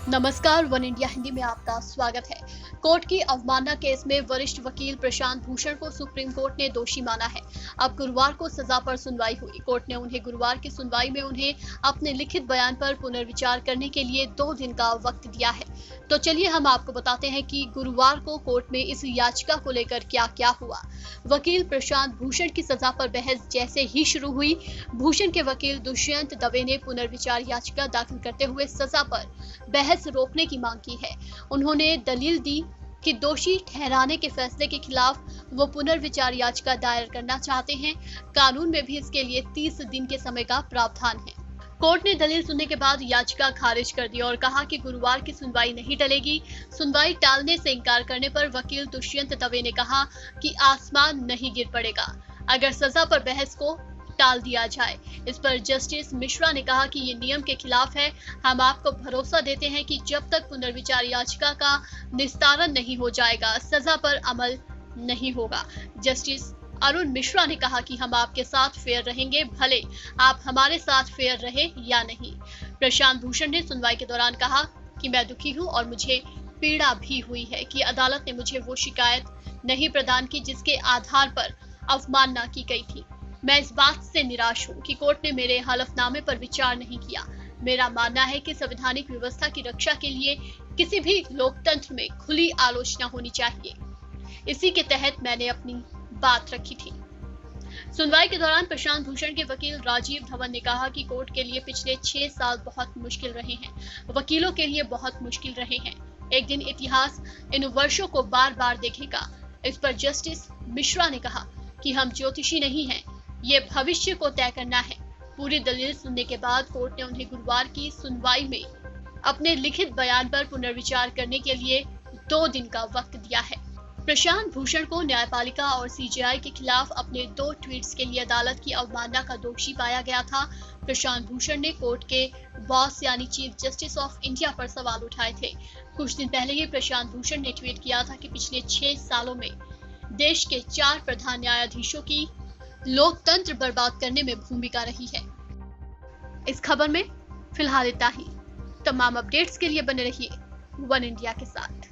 नमस्कार, one India Hindi में आपका स्वागत है। कोर्ट की अवमानना केस में वरिष्ठ वकील प्रशांत भूषण को सुप्रीम कोर्ट ने दोषी माना है। अब गुरुवार को सजा पर सुनवाई हुई। कोर्ट ने उन्हें गुरुवार की सुनवाई में उन्हें अपने लिखित बयान पर पुनर्विचार करने के लिए 2 दिन का वक्त दिया है। तो चलिए हम आपको बताते हैं कि गुरुवार को कोर्ट में इस याचिका को लेकर क्या क्या हुआ। वकील प्रशांत भूषण की सजा पर बहस जैसे ही शुरू हुई, भूषण के वकील दुष्यंत दवे ने पुनर्विचार याचिका दाखिल करते हुए सजा पर बहस रोकने की मांग की है। उन्होंने दलील दी कि दोषी ठहराने के फैसले के खिलाफ वो पुनर्विचार याचिका दायर करना चाहते हैं। कानून में भी इसके लिए 30 दिन के समय का प्रावधान है। कोर्ट ने दलील सुनने के बाद याचिका खारिज कर दी और कहा कि गुरुवार की सुनवाई नहीं टलेगी। सुनवाई टालने से इनकार करने पर वकील दुष्यंत दवे ने कहा कि आसमान नहीं गिर पड़ेगा अगर सजा पर बहस को टाल दिया जाए। इस पर जस्टिस मिश्रा ने कहा कि ये नियम के खिलाफ है। हम आपको भरोसा देते हैं कि जब तक पुनर्विचार याचिका का निस्तारण नहीं हो जाएगा, सजा पर अमल नहीं होगा। जस्टिस अरुण मिश्रा ने कहा कि हम आपके साथ फेयर रहेंगे, भले आप हमारे साथ फेयर रहे या नहीं। प्रशांत भूषण ने सुनवाई के दौरान कहा कि मैं दुखी हूं और मुझे पीड़ा भी हुई है कि अदालत ने मुझे वो शिकायत नहीं प्रदान की जिसके आधार पर अवमानना की गई थी। मैं इस बात से निराश हूं कि कोर्ट ने मेरे हलफनामे पर विचार नहीं किया। मेरा मानना है कि संवैधानिक व्यवस्था की रक्षा के लिए किसी भी लोकतंत्र में खुली आलोचना होनी चाहिए। इसी के तहत मैंने अपनी बात रखी थी। सुनवाई के दौरान प्रशांत भूषण के वकील राजीव धवन ने कहा कि कोर्ट के लिए पिछले 6 साल बहुत मुश्किल रहे हैं, वकीलों के लिए बहुत मुश्किल रहे हैं। एक दिन इतिहास इन वर्षों को बार बार देखेगा। इस पर जस्टिस मिश्रा ने कहा कि हम ज्योतिषी नहीं हैं, ये भविष्य को तय करना है। पूरी दलील सुनने के बाद कोर्ट ने उन्हें गुरुवार की सुनवाई में अपने लिखित बयान पर पुनर्विचार करने के लिए 2 दिन का वक्त दिया है। प्रशांत भूषण को न्यायपालिका और सीजेआई के खिलाफ अपने 2 ट्वीट्स के लिए अदालत की अवमानना का दोषी पाया गया था। प्रशांत भूषण ने कोर्ट के बॉस यानी चीफ जस्टिस ऑफ इंडिया पर सवाल उठाए थे। कुछ दिन पहले ही प्रशांत भूषण ने ट्वीट किया था कि पिछले 6 सालों में देश के 4 प्रधान न्यायाधीशों की लोकतंत्र बर्बाद करने में भूमिका रही है। इस खबर में फिलहाल इतना ही। तमाम अपडेट्स के लिए बने रहिए वन इंडिया के साथ।